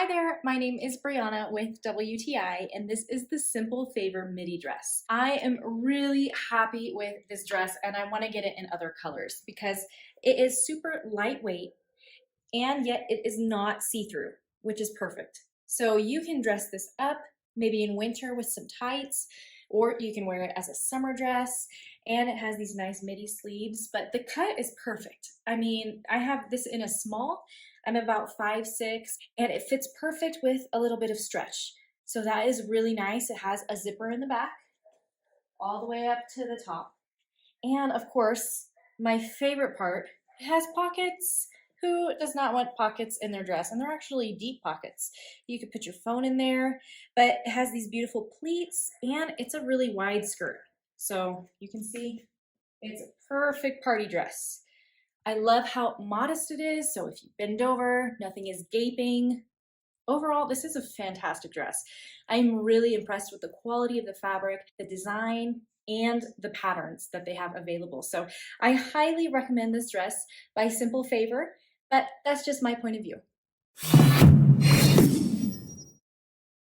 Hi there, my name is Brianna with WTI, and this is the Simple Favor midi dress. I am really happy with this dress, and I want to get it in other colors because it is super lightweight and yet it is not see-through, which is perfect. So you can dress this up maybe in winter with some tights, or you can wear it as a summer dress, and it has these nice midi sleeves, but the cut is perfect. I mean, I have this in a small. I'm about 5'6", and it fits perfect with a little bit of stretch. So that is really nice. It has a zipper in the back, all the way up to the top. And of course, my favorite part, it has pockets. Who does not want pockets in their dress? And they're actually deep pockets. You could put your phone in there, but it has these beautiful pleats, and it's a really wide skirt. So you can see it's a perfect party dress. I love how modest it is, so if you bend over, nothing is gaping. Overall, this is a fantastic dress. I'm really impressed with the quality of the fabric, the design, and the patterns that they have available. So I highly recommend this dress by Simple Favor, but that's just my point of view.